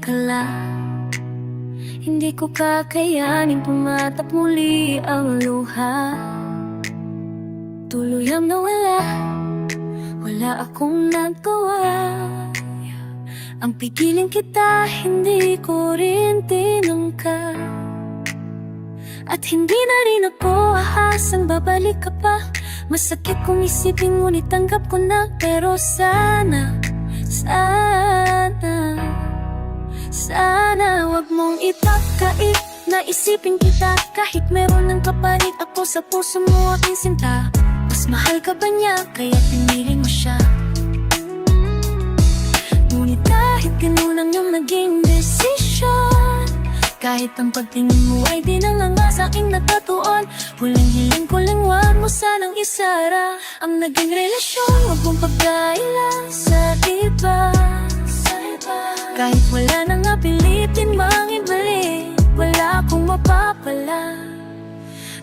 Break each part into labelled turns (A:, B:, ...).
A: ka lang. Hindi ko kakayanin pumatap muli ang luha. Tuluyang nawala, wala akong nagawa. Ang pigilin kita, hindi ko rin tinangka. At hindi na rin ako ahasang babalik ka pa. Masakit kung isipin ngunit tanggap ko na. Pero sana wag mong itakait na isipin kita. Kahit meron ng kapalit ako sa puso mo aking sinta. Mas mahal ka ba niya kaya pinili mo siya? Ngunit kahit ganun ang iyong naging desisyon, kahit ang pagtingin mo ay di nanganga sa aking natatuon, huling hiling ko lang wag mo sanang isara ang naging relasyon. Huwag mong pagkaila sa iba. Kahit wala na nga pilitin mang ibalik, wala akong mapapala.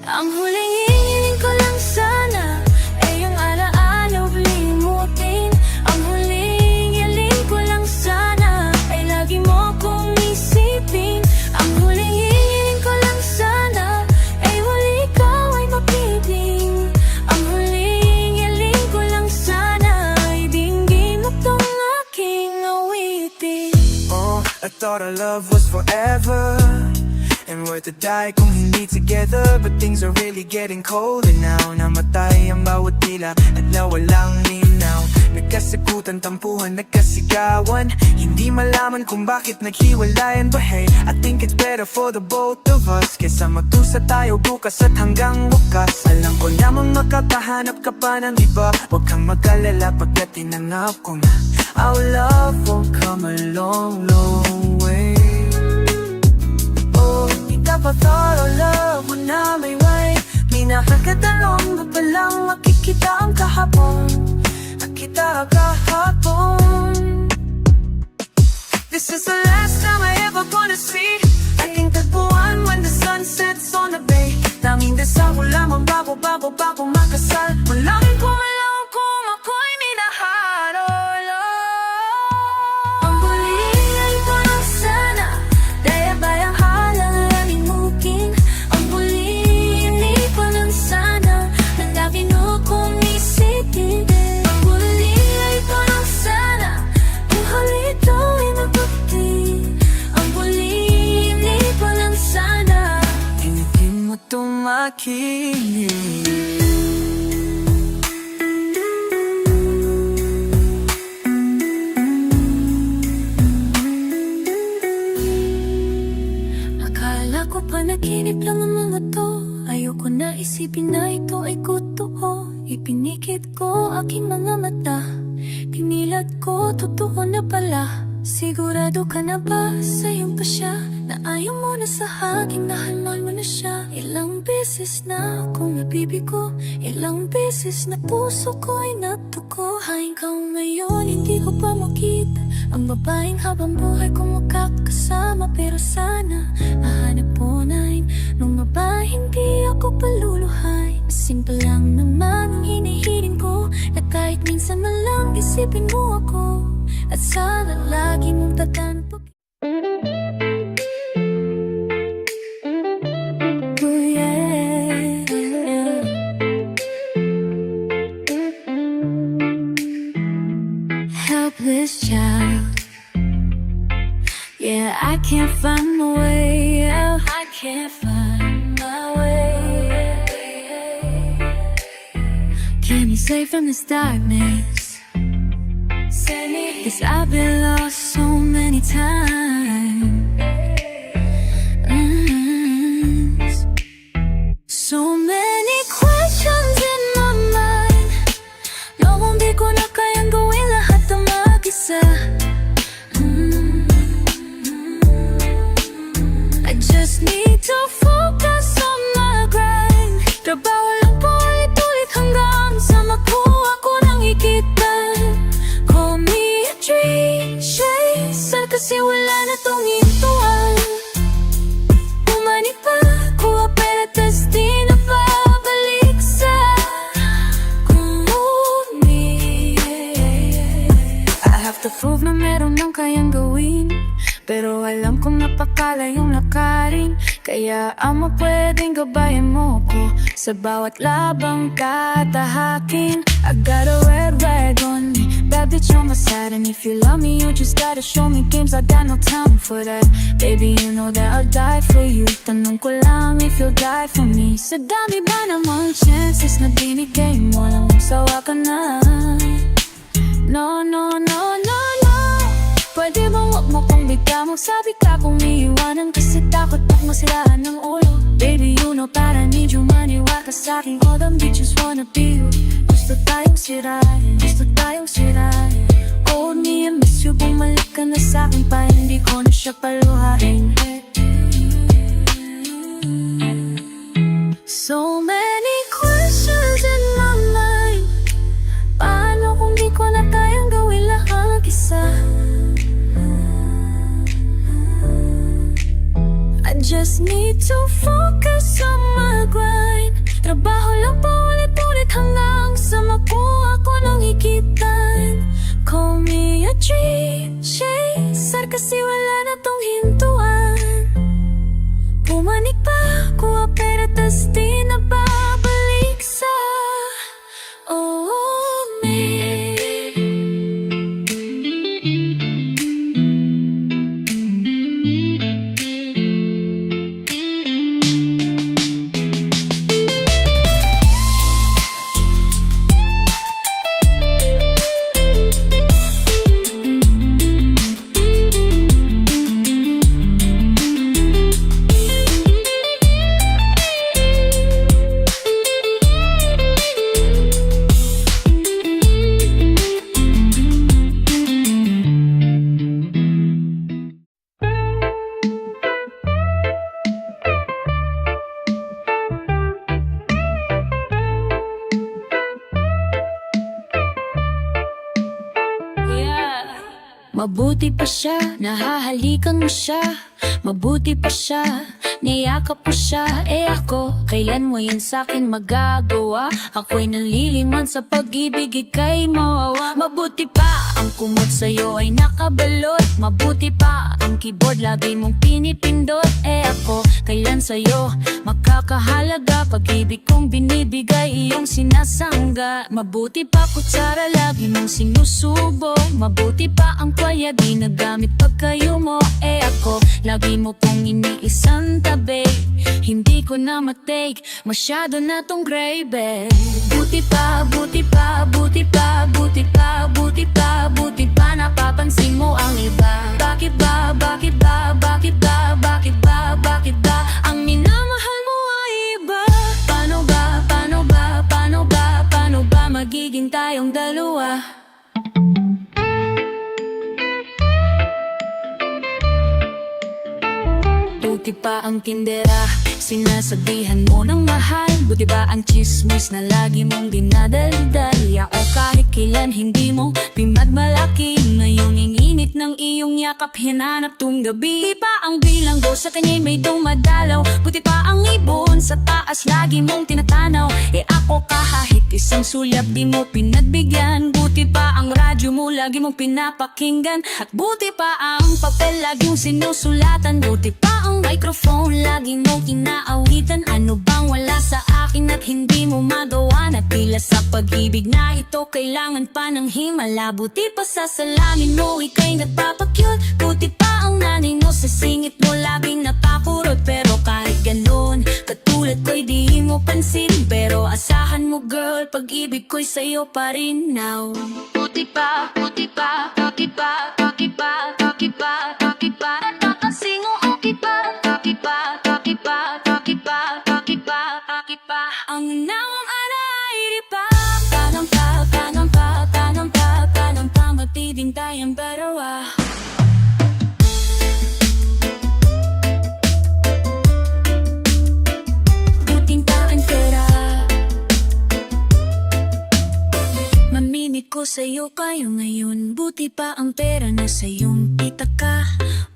A: Ang huling hiling ko lang sana ay ang alaala limutin. Ang huling hiling ko lang sana ay lagi mo kong isipin. Ang huling hiling ko lang sana ay muli ikaw ay mapiling. Ang huling hiling ko lang sana ay dinggin mo tong aking awitin.
B: Oh, I thought our love was forever and worth to die kung hindi together. But things are really getting colder now. Namatay ang bawat tila at nawalang linaw. Nagkasagutan, tampuhan, nagkasigawan. Hindi malaman kung bakit naghiwalayan. But hey, I think it's better for the both of us kesa magdusa tayo bukas at hanggang bukas. Alam ko namang makakahanap ka pa ng iba. Huwag kang mag-alala pagkat tinanggap ko na our love won't come a long, long way. Oh, di dapat our love mo na may way. Minakakatalong ba palang makikita ang kahapon? Nakita kahapon. This is the last time I ever gonna see aking tagpuan when the sun sets on the bay. Tanging dasal ko lamang bago makasal. Malangin ko malaw kung ako'y minahal. Ang huling ko lang sana daya bayang halang lalimukin. Ang huling ko lang sana nandagin mo kong isipin. Ang huling ko lang sana kung halito ay mabuti. Ang huling ko lang sana initin mo tumakinig. Panaginip lang ang mga to. Ayoko na isipin na ito ay totoo. Ipinikit ko aking mga mata. Pinilat ko, totoo na pala. Sigurado ka na ba sa iyong pasya na ayaw mo na sa aking nahalal mo na siya? Ilang beses na akong nabibigo, ilang beses na puso ko ay natuko. Hanggang ngayon hindi ko pa makita ang babaeng habang buhay kong makakasama. Pero sana mahanap po na rin nung babae hindi ako paluluhay. Simple lang naman ang hinihiling ko, na kahit minsan na lang isipin mo ako. At sana lagi mong tatanggap. Oh yeah. Helpless child. Yeah, I can't find my way out. I can't find my way. Can you save from this darkness? 'Cause I've been lost so many times. So many questions in my mind. Nawang di ko na kayang gawin lahat ng mag-isa. I just need to focus on my grind. Trabaho lang po ulit-ulit hanggang sa makuha ko ng ikitan. Call me a dream chaser kasi wala na tong hintuan. Bumalik pa kuha pera tas di na babalik sa kumi. I have to prove na meron nang kayang gawin, Pero alam kong napakala yung lakarin, kaya ama pwedeng gabayan mo ko sa bawat labang katahakin. I got a red rag on me, bad bitch on my side. And if you love me, you just gotta show me games. I got no time for that. Baby, you know that I'll die for you. Tanong ko lang if you'll die for me. Sa dami ba namang chances na binigay mo, lang sawa ka na. No, no, no, no, no. Pwede bang wag mo kong bigla magsabi ka kung iiwanan, kasi takot pag masilahan ng ulo. Baby, you know that I need you, maniwala ka sa'kin. All them bitches wanna be you. Gusto tayong sirain, gusto tayong sirain. Hold me and miss you, bumalik ka na sa'kin pa, hindi ko na siya paluhain. So many questions in my mind. Paano kung di ko na kayang gawin lahat isa? I just need to focus on my grind. Trabaho lang paulit-ulit hanggang sa makuha ko ng hikitan. Call me a dream chaser, kasi wala na tong hintuan. Pumanik pa ako pero tas di na babalik sa me. Mabuti pa siya, nahahalikan mo siya. Mabuti pa siya, niyakap mo siya. Eh ako, kailan mo yan sa'kin magagawa? Ako'y naliliman sa pag-ibig, ika'y mawawa. Mabuti pa, ang kumot sa'yo ay nakabalot. Mabuti pa, ang keyboard lagi mong pinipindot. Eh ako, kailan sa'yo makakahalaga? Pag-ibig kong binibigay, iyong sinasangga. Mabuti pa, kutsara lagi mong sinusubo. Mabuti pa, ang kwalya ginagamit pagkayo mo. Eh ako, lagi mo pong iniisang tabi. Hindi ko na matake, masyado na tong gravy. Buti pa, buti pa, buti pa, buti pa, buti pa, buti pa, napapansin mo ang iba. Bakit ba, bakit ba, bakit ba, bakit ba, bakit ba ang minamahal mo ay iba? Paano ba, paano ba, paano ba, paano ba magiging tayong dalawa? Buti pa ang tindera, sinasabihan mo ng mahal. Buti ba ang chismis na lagi mong dinadaldal? Ako kahit kailan hindi mo pinagmalaki. Ngayong inginit ng iyong yakap, hinanap tung gabi. Buti pa ang bilanggo, sa kanya'y may dumadalaw. Buti pa ang ibon, sa taas lagi mong tinatanaw. Eh ako kahit isang sulyap di mo pinagbigyan. Buti pa ang radyo mo, lagi mong pinapakinggan. At buti pa ang papel, lagi mong sinusulatan. Buti pa ang microphone, lagi mong inaawitan. Ano bang wala sa akin at hindi mo magawa? Na tila sa pag-ibig na ito, kailangan pa ng himala. Buti pa sa salamin mo, ika'y nagpapakyut. Buti pa ang nanay mo, sa singit mo laging napakurot. Pero kahit ganun, katulad ko'y di mo pansin. Pero asahan mo girl, pag-ibig ko'y sa'yo pa rin now. Buti pa, buti pa, buti pa, buti pa, buti pa, buti pa, natatansin mo okay pa. Bakit ba, bakit ba, bakit ba, bakit ba, bakit ba ang nawang alay di pa? Tanong pa, tanong pa, tanong pa, tanong pa, magtibing tayong dalawa. Buting pa ang pera, mamimit ko sa'yo kayo ngayon. Buti pa ang pera na sa'yong pitaka.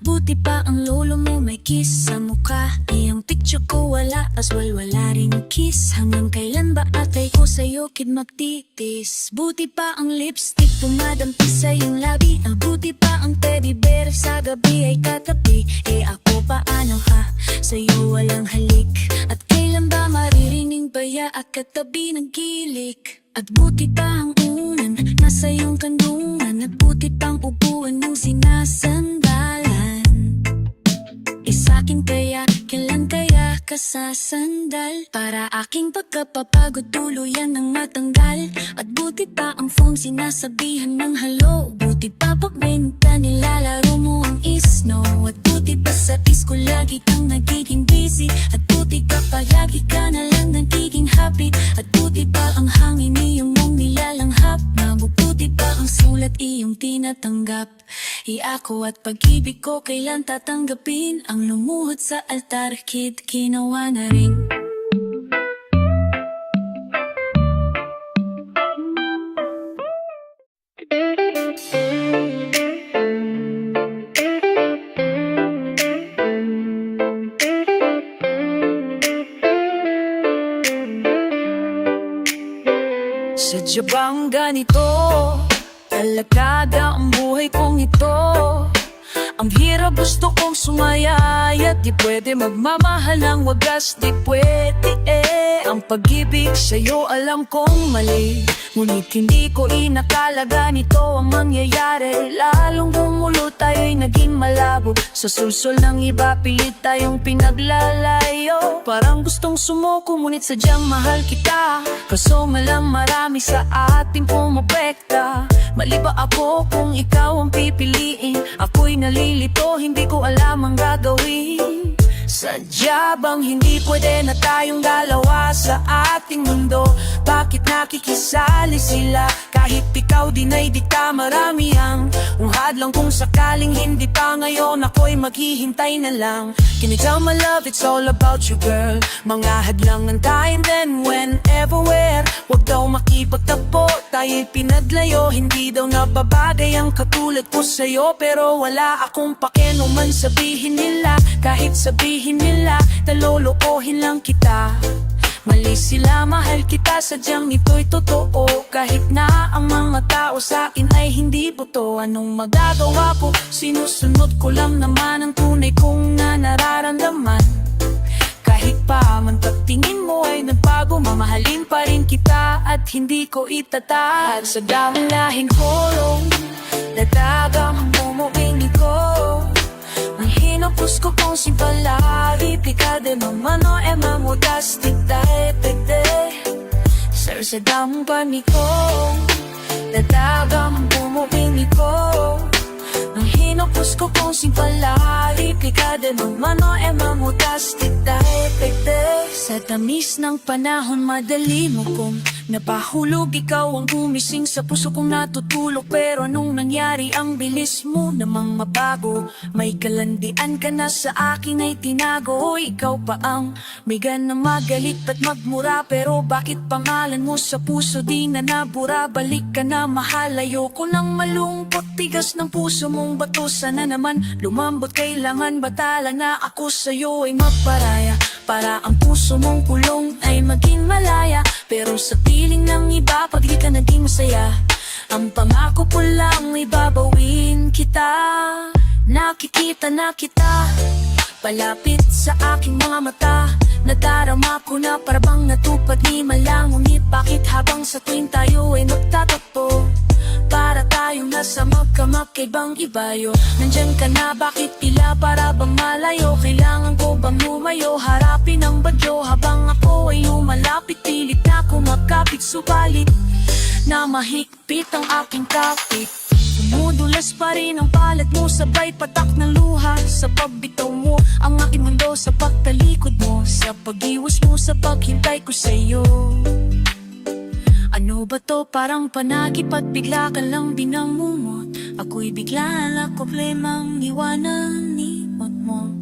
B: Buti pa ang lolo mo may kiss sa mukha. Iyong picture puso ko wala aswal, wala ring kiss. Hanggang kailan ba atay ko sa'yo kid magtitis? Buti pa ang lipstick pumadampi sa iyong labi. Buti pa ang teddy bear sa gabi ay katabi. Ako paano ha? Sa'yo walang halik. At kailan ba maririnig baya at katabi ng gilik? At buti pa ang unan nasa iyong kandungan. At buti pang upuan ng sinasandalan. Sa'kin kaya, kailan kaya ka sasandal? Para aking pagkapapagod tuluyan ng matanggal. At buti pa ang phone sinasabihan ng hello. Buti pa pagbenta nilalaro mo ang isno. At buti pa sa school lagi kang nagiging busy. At buti ka palagi ka na lang nagiging happy. At buti pa ang hangin iyong mong nilalanghap. Mabubuti pa ang sulat iyong tinatanggap. Ako at pag-ibig ko kailan tatanggapin? Ang lumuhod sa altar kid ginawa na rin.
C: Sadya bang ganito? Talagada ang buhay kong ito. Ang hirap gusto kong sumayayat. Di pwede magmamahal ng wagas, di pwede Ang pag-ibig sa'yo alam kong mali. Ngunit hindi ko inakalaga nito ang mangyayari. Lalong gumulo tayo'y naging malabo. Sa sulsol ng iba pilit tayong pinaglalayo. Parang gustong sumuko ngunit sadyang mahal kita. Kaso malang marami sa ating pumapekta. Mali ba ako kung ikaw ang pipiliin? Ako'y nalilito, hindi ko alam ang gagawin. Sadya bang hindi pwede na tayong dalawa sa ating mundo? Bakit nakikisali sila? Kahit ikaw din ay di ka marami ang unghad lang kung sakaling hindi pa ngayon. Ako'y maghihintay na lang. Can you tell my love it's all about you girl? Mga hadlang ng time then whenever where. Huwag daw makipagtapo, tayo'y pinaglayo. Hindi daw nababagay ang katulad ko sa'yo. Pero wala akong pakianuman sabihin nila. Kahit sabihin nila, nalolokohin lang kita. Mali sila, mahal kita, sadyang ito'y totoo. Kahit na ang mga tao sa akin ay hindi buto. Anong magagawa ko? Sinusunod ko lang naman ang tunay kong nararamdaman. Kahit pa man pagtingin mo ay nagbago, mamahalin pa rin kita at hindi ko itatag. Sa daming lahing kolong, dadagang bumuwing ko. Ang hinapos ko kung simpalari. Pika de mamano e mamudas tita e pete. Sir sa damong panikong, dadagang bumuwing ko. Ang hinapos ko kung simpalari. Pika de mamano e mamudas tita e pete. Sa tamis ng panahon madali mo kong napahulog, ikaw ang gumising sa puso kong natutulog. Pero nung nangyari ang bilis mo namang mabago. May kalandian ka na sa akin ay tinago. Ikaw pa ang may gana magalit at magmura. Pero bakit pangalan mo sa puso di na nabura? Balik ka na mahal, ayoko nang malungkot. Tigas ng puso mong bato, sana naman lumambot. Kailangan batala na ako sa'yo ay magparaya. Para ang puso mong kulong ay maging malaya. Pero sa piling ng iba pag di ka naging masaya, ang pangako ko lang ay babawin kita. Nakikita na kita palapit sa aking mga mata. Nadarama ko na parabang natupad ni malang. Ngunit bakit habang sa tuwing tayo ay magtatakbo, para tayong nasa magkamakibang ibayo. Nandyan ka na, bakit tila para bang malayo? Kailangan ko bang lumayo, harapin ang bagyo? Habang ako ay lumalapit, pilit na kumakapit. Subalit na mahigpit ang aking kapit. Dumudulas pa rin ang palad mo, sabay patak ng luha. Sa pagbitaw mo, ang aking mundo sa pagtalikod mo. Sa pag-iwas mo, sa paghintay ko sa'yo. Ano ba to? Parang panagip at bigla ka lang binangungot. Ako'y bigla na problemang iwanan ni mo.